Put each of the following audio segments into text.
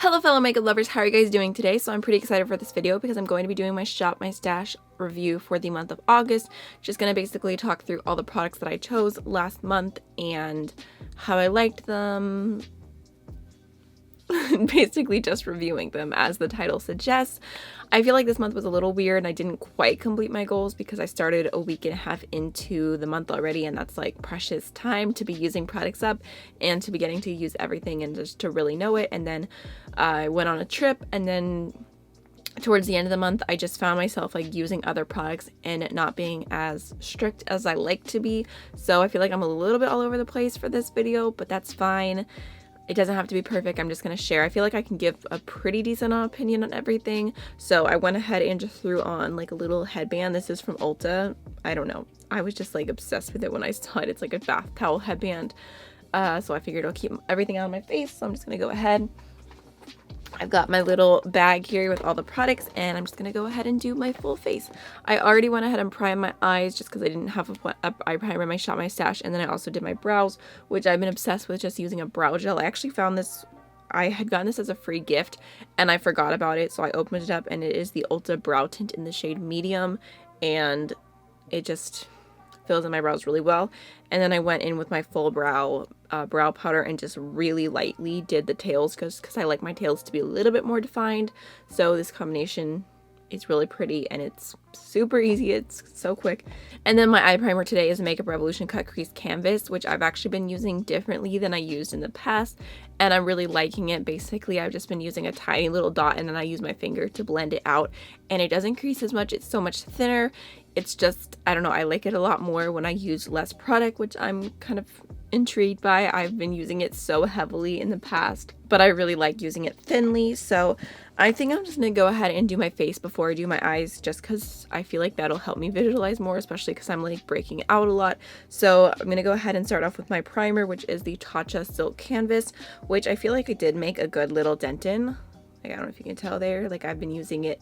Hello fellow makeup lovers, how are you guys doing today? So I'm pretty excited for this video because I'm going to be doing my Shop My Stash review for the month of August. Just going to basically talk through all the products that I chose last month and how I liked them. Basically just reviewing them as the title suggests. I feel like this month was a little weird and I didn't quite complete my goals because I started a week and a half into the month already, and that's like precious time to be using products up and to be getting to use everything and just to really know it. And then I went on a trip, and then towards the end of the month I just found myself like using other products and not being as strict as I like to be. So I feel like I'm a little bit all over the place for this video, but that's fine. It doesn't have to be perfect. I'm just going to share. I feel like I can give a pretty decent opinion on everything. So I went ahead and just threw on like a little headband. This is from Ulta. I don't know. I was just like obsessed with it when I saw it. It's like a bath towel headband. So I figured I'll keep everything out of my face. So I'm just going to go ahead. I've got my little bag here with all the products, and I'm just going to go ahead and do my full face. I already went ahead and primed my eyes just because I didn't have a eye primer in my Shop My Stash, and then I also did my brows, which I've been obsessed with just using a brow gel. I actually found this, I had gotten this as a free gift, and I forgot about it, so I opened it up, and it is the Ulta Brow Tint in the shade Medium, and it just fills in my brows really well. And then I went in with my full brow powder and just really lightly did the tails because I like my tails to be a little bit more defined. So this combination is really pretty and it's super easy. It's so quick. And then my eye primer today is Makeup Revolution Cut Crease Canvas, which I've actually been using differently than I used in the past, and I'm really liking it. Basically, I've just been using a tiny little dot and then I use my finger to blend it out, and it doesn't crease as much. It's so much thinner. It's just, I don't know, I like it a lot more when I use less product, which I'm kind of intrigued by. I've been using it so heavily in the past, but I really like using it thinly. So I think I'm just gonna go ahead and do my face before I do my eyes, just because I feel like that'll help me visualize more, especially because I'm like breaking out a lot. So I'm gonna go ahead and start off with my primer, which is the Tarte Silk Canvas, which I feel like I did make a good little dent in. Like, I don't know if you can tell there, like I've been using it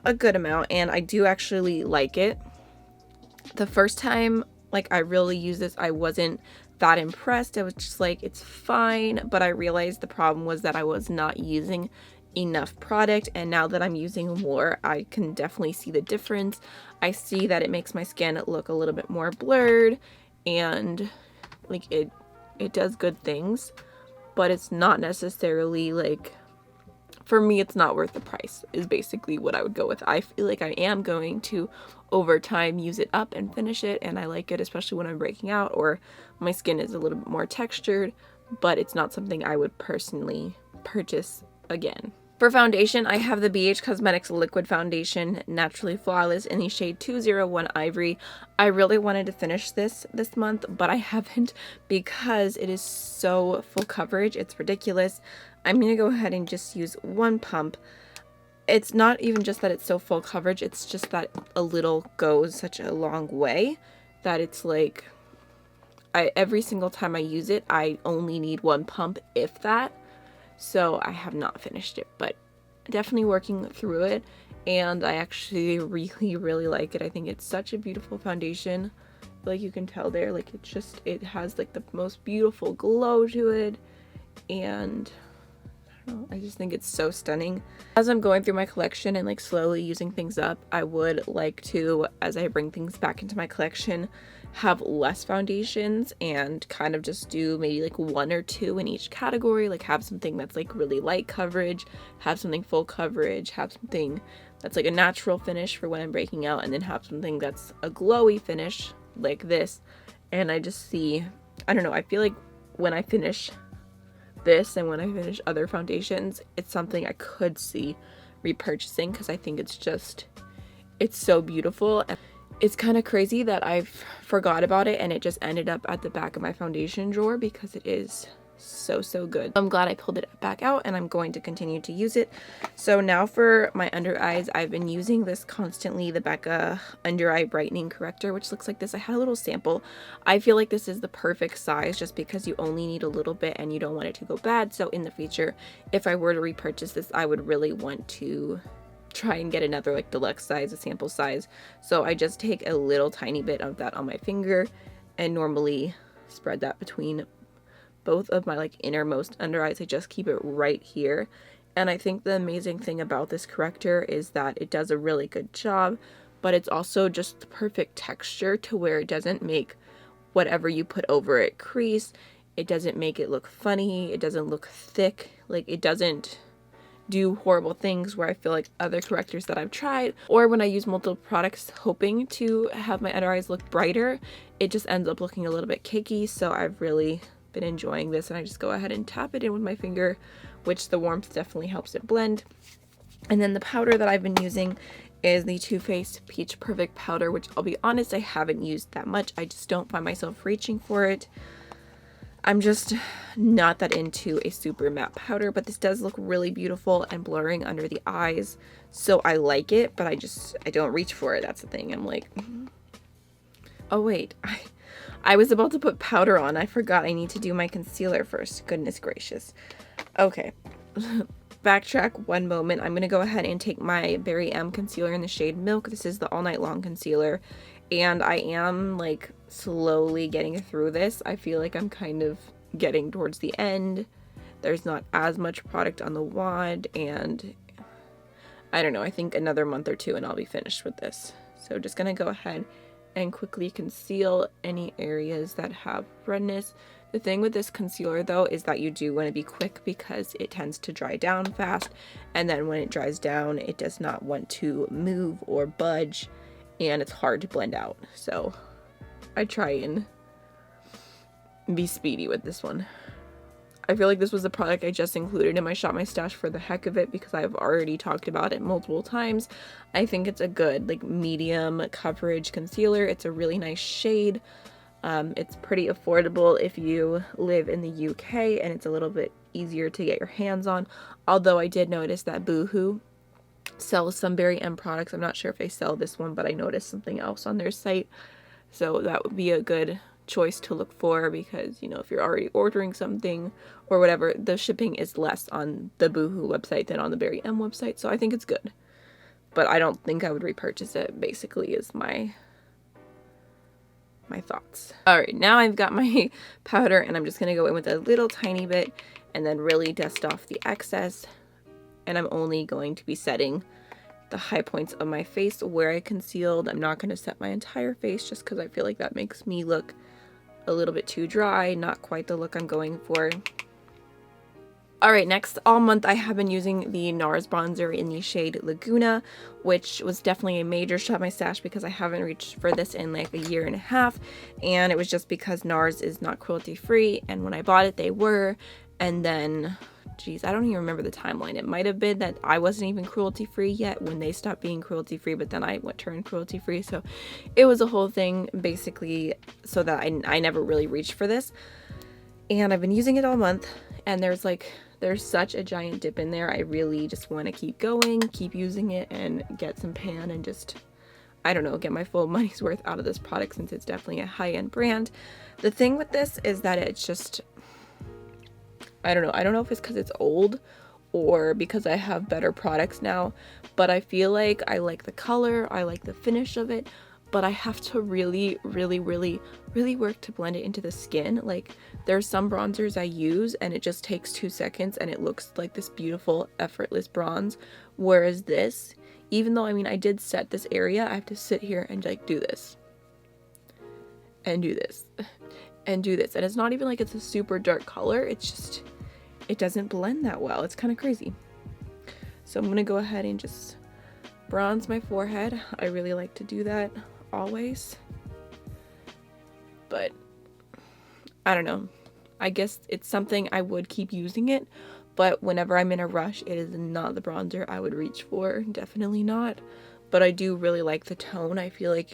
a good amount and I do actually like it. The first time like I really used this, I wasn't that impressed. I was just like, it's fine, but I realized the problem was that I was not using enough product, and now that I'm using more, I can definitely see the difference. I see that it makes my skin look a little bit more blurred, and like it does good things, but it's not necessarily like, for me, it's not worth the price is basically what I would go with. I feel like I am going to over time use it up and finish it, and I like it, especially when I'm breaking out or my skin is a little bit more textured, but it's not something I would personally purchase again. For foundation, I have the BH Cosmetics Liquid Foundation Naturally Flawless in the shade 201 Ivory. I really wanted to finish this month, but I haven't because it is so full coverage. It's ridiculous. I'm going to go ahead and just use one pump. It's not even just that it's so full coverage, it's just that a little goes such a long way that it's like, every single time I use it, I only need one pump, if that. So I have not finished it, but definitely working through it, and I actually really like it. I think it's such a beautiful foundation. Like you can tell there, like it has like the most beautiful glow to it, and I don't know, I just think it's so stunning. As I'm going through my collection and like slowly using things up, I would like to, as I bring things back into my collection, have less foundations and kind of just do maybe like one or two in each category. Like have something that's like really light coverage, have something full coverage, have something that's like a natural finish for when I'm breaking out, and then have something that's a glowy finish like this. And I just see, I don't know, I feel like when I finish this and when I finish other foundations, it's something I could see repurchasing because I think it's so beautiful. It's kind of crazy that I've forgot about it and it just ended up at the back of my foundation drawer because it is so good. I'm glad I pulled it back out, and I'm going to continue to use it. So now for my under eyes, I've been using this constantly, the Becca Under Eye Brightening Corrector, which looks like this. I had a little sample. I feel like this is the perfect size just because you only need a little bit and you don't want it to go bad. So in the future, if I were to repurchase this, I would really want to try and get another like deluxe size, a sample size. So I just take a little tiny bit of that on my finger and normally spread that between both of my like innermost under eyes. I just keep it right here, And I think the amazing thing about this corrector is that it does a really good job, but it's also just the perfect texture to where it doesn't make whatever you put over it crease. It doesn't make it look funny. It doesn't look thick. Like, it doesn't do horrible things where I feel like other correctors that I've tried, or when I use multiple products hoping to have my under eyes look brighter, it just ends up looking a little bit cakey. So I've really been enjoying this, and I just go ahead and tap it in with my finger, which the warmth definitely helps it blend. And then the powder that I've been using is the Too Faced Peach Perfect powder, which I'll be honest, I haven't used that much. I just don't find myself reaching for it. I'm just not that into a super matte powder, but this does look really beautiful and blurring under the eyes. So I like it, but I don't reach for it. That's the thing. I'm like, oh wait, I was about to put powder on. I forgot I need to do my concealer first. Goodness gracious. Okay. Backtrack one moment. I'm going to go ahead and take my Berry M concealer in the shade Milk. This is the All Night Long concealer. And I am like slowly getting through this. I feel like I'm kind of getting towards the end. There's not as much product on the wand, and I don't know, I think another month or two and I'll be finished with this. So just gonna go ahead and quickly conceal any areas that have redness. The thing with this concealer though is that you do want to be quick because it tends to dry down fast, and then when it dries down it does not want to move or budge, and it's hard to blend out. So I try and be speedy with this one. I feel like this was a product I just included in my Shop My Stash for the heck of it because I've already talked about it multiple times. I think it's a good like medium coverage concealer. It's a really nice shade. It's pretty affordable if you live in the UK, and it's a little bit easier to get your hands on. Although I did notice that Boohoo sells some Berry M products. I'm not sure if they sell this one, but I noticed something else on their site. So that would be a good choice to look for because, you know, if you're already ordering something or whatever, the shipping is less on the Boohoo website than on the Berry M website. So I think it's good. But I don't think I would repurchase it, basically, is my thoughts. Alright, now I've got my powder, and I'm just going to go in with a little tiny bit and then really dust off the excess. And I'm only going to be setting the high points of my face where I concealed. I'm not going to set my entire face just because I feel like that makes me look a little bit too dry, not quite the look I'm going for. Alright, next, all month I have been using the NARS bronzer in the shade Laguna, which was definitely a major Shop My Stash because I haven't reached for this in like a year and a half, and it was just because NARS is not cruelty free, and when I bought it they were, and then, geez, I don't even remember the timeline. It might have been that I wasn't even cruelty free yet when they stopped being cruelty free, but then I turned cruelty free, so it was a whole thing basically, so that I never really reached for this. And I've been using it all month, and there's such a giant dip in there. I really just want to keep going, keep using it, and get some pan and just, I don't know, get my full money's worth out of this product since it's definitely a high-end brand. The thing with this is that it's just, I don't know if it's because it's old or because I have better products now, but I feel like I like the color, I like the finish of it, but I have to really work to blend it into the skin. Like, there's some bronzers I use and it just takes 2 seconds and it looks like this beautiful effortless bronze, whereas this, even though, I mean, I did set this area, I have to sit here and like do this and do this and do this, and it's not even like it's a super dark color, it's just, it doesn't blend that well. It's kind of crazy. So I'm gonna go ahead and just bronze my forehead. I really like to do that always, but I don't know, I guess it's something I would keep using it, but whenever I'm in a rush, it is not the bronzer I would reach for, definitely not. But I do really like the tone. I feel like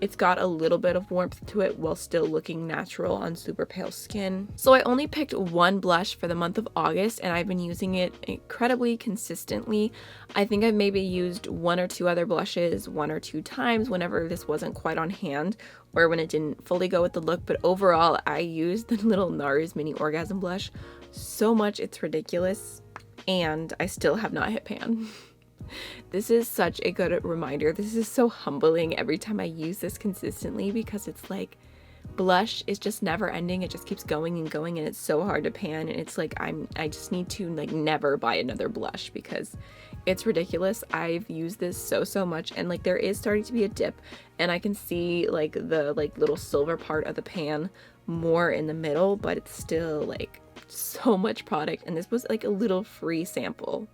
it's got a little bit of warmth to it while still looking natural on super pale skin. So I only picked one blush for the month of August, and I've been using it incredibly consistently. I think I've maybe used 1 or 2 other blushes 1 or 2 times whenever this wasn't quite on hand or when it didn't fully go with the look, but overall I used the little NARS Mini Orgasm blush so much it's ridiculous, and I still have not hit pan. This is such a good reminder. This is so humbling every time I use this consistently because it's like, blush is just never ending. It just keeps going and going, and it's so hard to pan, and it's like I just need to like never buy another blush because it's ridiculous. I've used this so much, and like there is starting to be a dip, and I can see like the like little silver part of the pan more in the middle, but it's still like so much product. And this was like a little free sample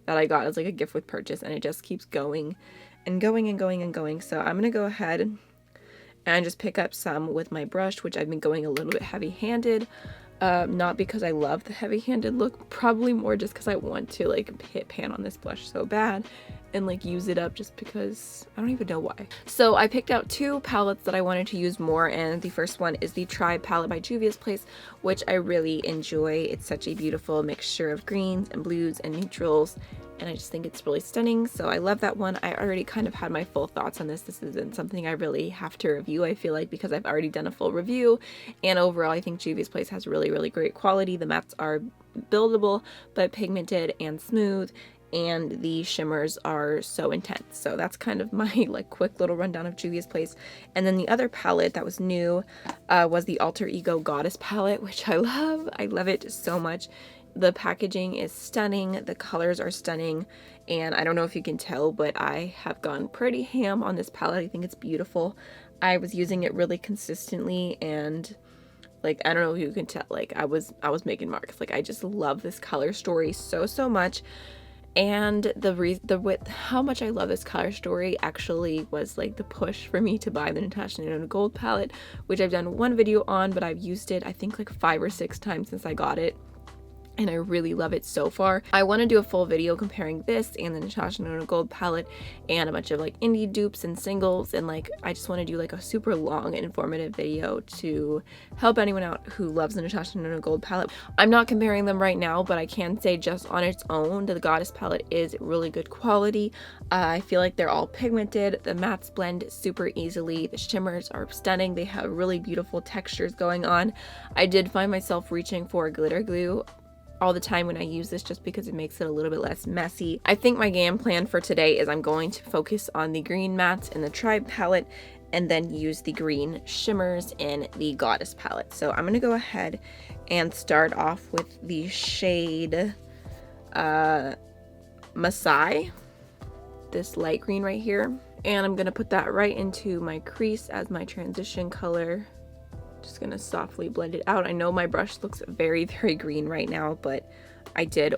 that I got as like a gift with purchase, and it just keeps going and going and going and going. So I'm gonna go ahead and just pick up some with my brush, which I've been going a little bit heavy-handed, not because I love the heavy-handed look, probably more just because I want to like hit pan on this blush so bad and like use it up, just because I don't even know why. So I picked out two palettes that I wanted to use more, and the first one is the Tribe palette by Juvia's Place, which I really enjoy. It's such a beautiful mixture of greens and blues and neutrals, and I just think it's really stunning, so I love that one. I already kind of had my full thoughts on this. This isn't something I really have to review, I feel like, because I've already done a full review, and overall I think Juvia's Place has really great quality. The mattes are buildable but pigmented and smooth, and the shimmers are so intense. So that's kind of my like quick little rundown of Juvia's Place. And then the other palette that was new was the Alter Ego Goddess palette, which I love. I love it so much. The packaging is stunning, the colors are stunning, and I don't know if you can tell, but I have gone pretty ham on this palette. I think it's beautiful. I was using it really consistently, and like, I don't know if you can tell, like I was making marks. Like, I just love this color story so much. And how much I love this color story actually was like the push for me to buy the Natasha Denona Gold palette, which I've done one video on, but I've used it I think like 5 or 6 times since I got it, and I really love it so far. I want to do a full video comparing this and the Natasha Denona Gold palette and a bunch of like indie dupes and singles, and like I just want to do like a super long and informative video to help anyone out who loves the Natasha Denona Gold palette. I'm not comparing them right now, but I can say just on its own, the Goddess palette is really good quality. I feel like they're all pigmented, the mattes blend super easily, the shimmers are stunning, they have really beautiful textures going on. I did find myself reaching for glitter glue all the time when I use this, just because it makes it a little bit less messy. I think my game plan for today is I'm going to focus on the green mattes in the Tribe palette and then use the green shimmers in the Goddess palette. So I'm gonna go ahead and start off with the shade Masai, this light green right here, and I'm gonna put that right into my crease as my transition color. Just gonna softly blend it out. I know my brush looks very green right now, but I did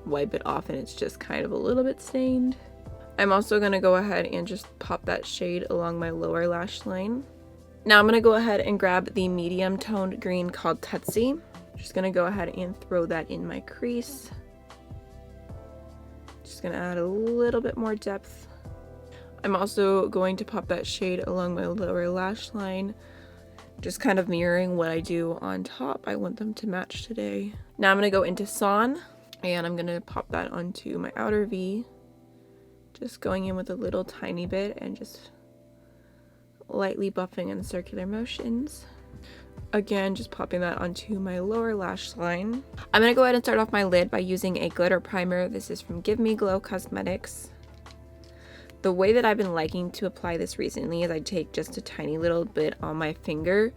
wipe it off and it's just kind of a little bit stained. I'm also gonna go ahead and just pop that shade along my lower lash line. Now I'm gonna go ahead and grab the medium toned green called Tootsie. Just gonna go ahead and throw that in my crease. Just gonna add a little bit more depth. I'm also going to pop that shade along my lower lash line, just kind of mirroring what I do on top. I want them to match today. Now I'm gonna go into Son, and I'm gonna pop that onto my outer V, just going in with a little tiny bit and just lightly buffing in circular motions. Again, just popping that onto my lower lash line. I'm gonna go ahead and start off my lid by using a glitter primer. This is from Give Me Glow Cosmetics. The way that I've been liking to apply this recently is I take just a tiny little bit on my finger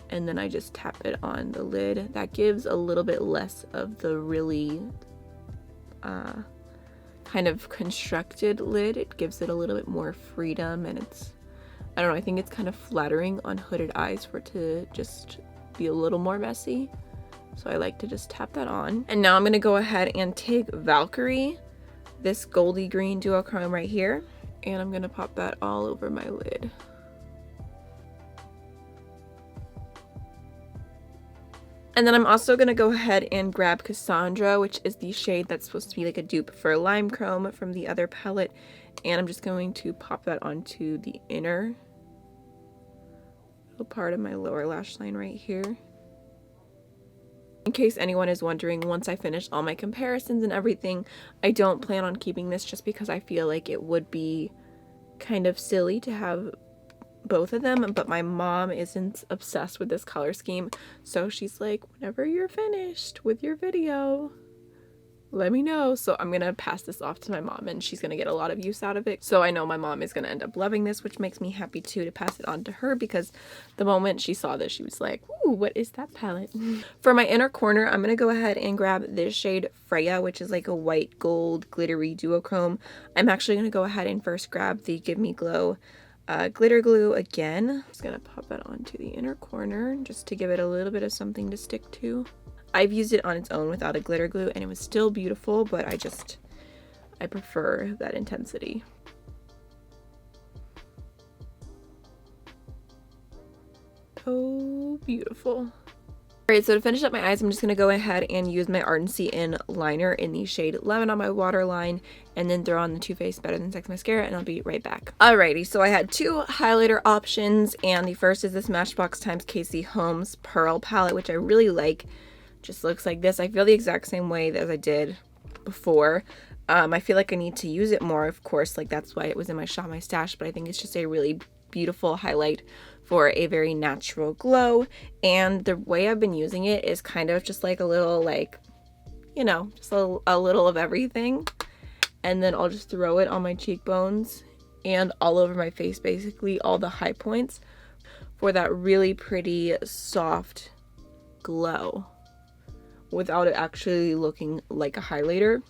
and then I just tap it on the lid. That gives a little bit less of the really kind of constructed lid. It gives it a little bit more freedom, and it's, I don't know, I think it's kind of flattering on hooded eyes for it to just be a little more messy. So I like to just tap that on. And now I'm gonna go ahead and take Valkyrie, this goldy green duochrome right here, and I'm gonna pop that all over my lid. And then I'm also gonna go ahead and grab Cassandra, which is the shade that's supposed to be like a dupe for Lime Chrome from the other palette, and I'm just going to pop that onto the inner little part of my lower lash line right here. In case anyone is wondering, once I finish all my comparisons and everything, I don't plan on keeping this just because I feel like it would be kind of silly to have both of them, but my mom isn't obsessed with this color scheme, so she's like, whenever you're finished with your video, let me know. So I'm gonna pass this off to my mom and she's gonna get a lot of use out of it. So I know my mom is gonna end up loving this, which makes me happy too, to pass it on to her, because the moment she saw this, she was like, ooh, what is that palette? For my inner corner, I'm gonna go ahead and grab this shade Freya, which is like a white gold glittery duochrome. I'm actually gonna go ahead and first grab the Give Me Glow glitter glue again. Just gonna pop that onto the inner corner just to give it a little bit of something to stick to. I've used it on its own without a glitter glue and it was still beautiful, but I prefer that intensity. So beautiful. Alright, so to finish up my eyes, I'm just going to go ahead and use my Ardency In liner in the shade Lemon on my waterline, and then throw on the Too Faced Better Than Sex mascara, and I'll be right back. Alrighty, so I had two highlighter options, and the first is this Smashbox x Casey Holmes Pearl palette, which I really like. Just looks like this. I feel the exact same way as I did before. I feel like I need to use it more, of course, like that's why it was in my Shop My Stash, but I think it's just a really beautiful highlight for a very natural glow. And the way I've been using it is kind of just like a little, like, you know, just a little of everything. And then I'll just throw it on my cheekbones and all over my face, basically all the high points, for that really pretty soft glow without it actually looking like a highlighter,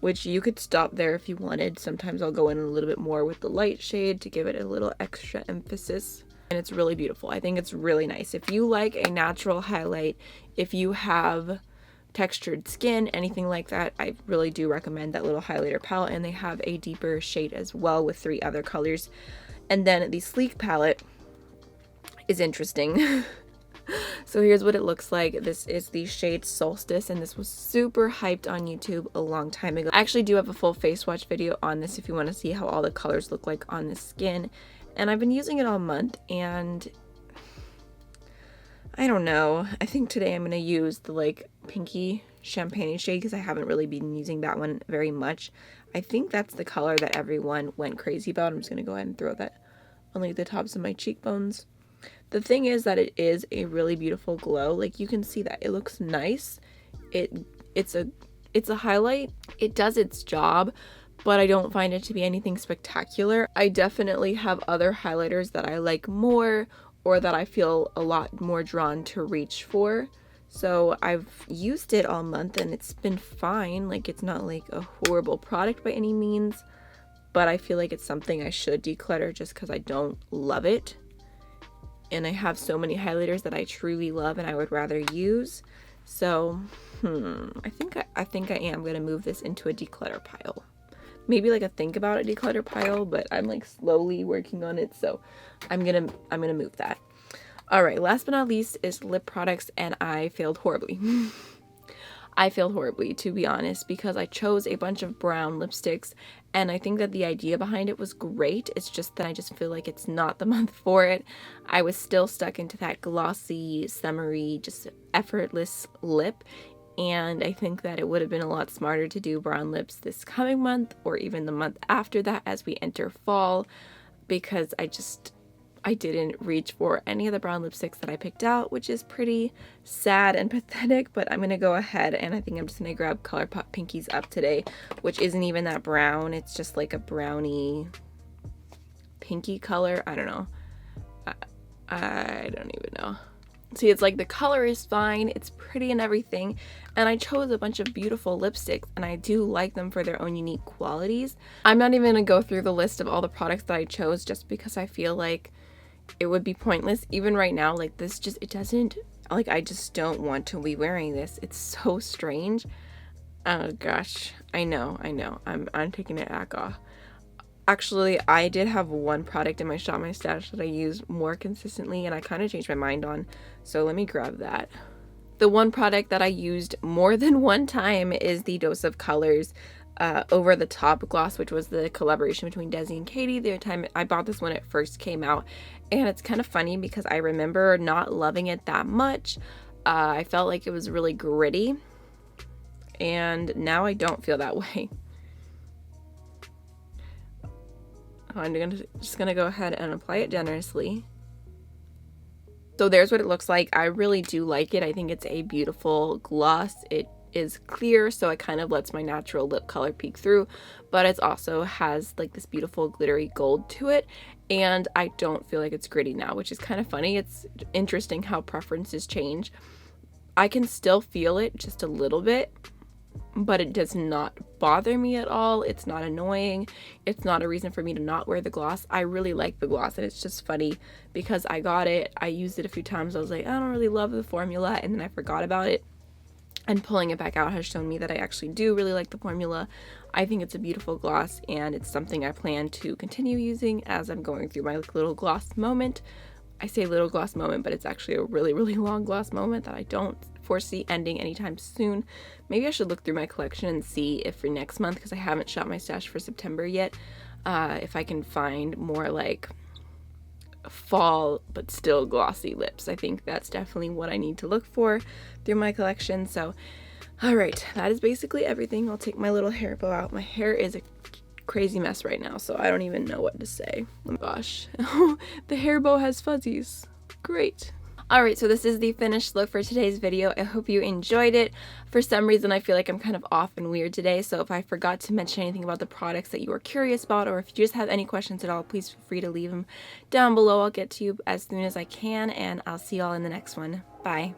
which you could stop there if you wanted. Sometimes I'll go in a little bit more with the light shade to give it a little extra emphasis, and it's really beautiful. I think it's really nice. If you like a natural highlight, if you have textured skin, anything like that, I really do recommend that little highlighter palette, and they have a deeper shade as well with 3 other colors. And then the Sleek palette is interesting. So here's what it looks like. This is the shade Solstice, and this was super hyped on YouTube a long time ago. I actually do have a full face swatch video on this if you want to see how all the colors look like on the skin. And I've been using it all month, and I don't know. I think today I'm going to use the like pinky champagne shade because I haven't really been using that one very much. I think that's the color that everyone went crazy about. I'm just going to go ahead and throw that on like the tops of my cheekbones. The thing is that it is a really beautiful glow. Like, you can see that it looks nice. It's a highlight. It does its job, but I don't find it to be anything spectacular. I definitely have other highlighters that I like more, or that I feel a lot more drawn to reach for. So I've used it all month and it's been fine. Like, it's not like a horrible product by any means, but I feel like it's something I should declutter just because I don't love it. And I have so many highlighters that I truly love and I would rather use. So, I think I am going to move this into a declutter pile. Maybe like a think about it declutter pile, but I'm like slowly working on it, so I'm going to move that. All right, last but not least is lip products, and I failed horribly. I failed horribly, to be honest, because I chose a bunch of brown lipsticks, and I think that the idea behind it was great. It's just that I just feel like it's not the month for it. I was still stuck into that glossy, summery, just effortless lip, and I think that it would have been a lot smarter to do brown lips this coming month, or even the month after that as we enter fall, because I didn't reach for any of the brown lipsticks that I picked out, which is pretty sad and pathetic, but I'm going to go ahead and I think I'm just going to grab ColourPop Pinkies Up today, which isn't even that brown. It's just like a brownie pinky color. I don't know. I don't even know. See, it's like the color is fine, it's pretty and everything, and I chose a bunch of beautiful lipsticks, and I do like them for their own unique qualities. I'm not even going to go through the list of all the products that I chose just because I feel like it would be pointless. Even right now, like this just, it doesn't, like, I just don't want to be wearing this. It's so strange. Oh gosh, I know, I'm taking it back off. Actually, I did have one product in my Shop My Stash that I use more consistently, and I kind of changed my mind on, so let me grab that. The one product that I used more than one time is the Dose of Colors Over the Top gloss, which was the collaboration between Desi and Katie. The time I bought this when it first came out, and it's kind of funny because I remember not loving it that much. I felt like it was really gritty, and now I don't feel that way. I'm just gonna go ahead and apply it generously. So there's what it looks like. I really do like it. I think it's a beautiful gloss. It is clear, so it kind of lets my natural lip color peek through, but it also has like this beautiful glittery gold to it, and I don't feel like it's gritty now, which is kind of funny. It's interesting how preferences change. I can still feel it just a little bit, but it does not bother me at all. It's not annoying. It's not a reason for me to not wear the gloss. I really like the gloss, and it's just funny because I got it, I used it a few times, I was like, I don't really love the formula, and then I forgot about it. And pulling it back out has shown me that I actually do really like the formula. I think it's a beautiful gloss, and it's something I plan to continue using as I'm going through my little gloss moment. I say little gloss moment, but it's actually a really, really long gloss moment that I don't foresee ending anytime soon. Maybe I should look through my collection and see if for next month, because I haven't shot my stash for September yet, if I can find more like fall but still glossy lips. I think that's definitely what I need to look for through my collection. So alright, that is basically everything. I'll take my little hair bow out. My hair is a crazy mess right now, so I don't even know what to say. Oh my gosh. The hair bow has fuzzies. Great. Alright, so this is the finished look for today's video. I hope you enjoyed it. For some reason, I feel like I'm kind of off and weird today, so if I forgot to mention anything about the products that you are curious about, or if you just have any questions at all, please feel free to leave them down below. I'll get to you as soon as I can, and I'll see y'all in the next one. Bye.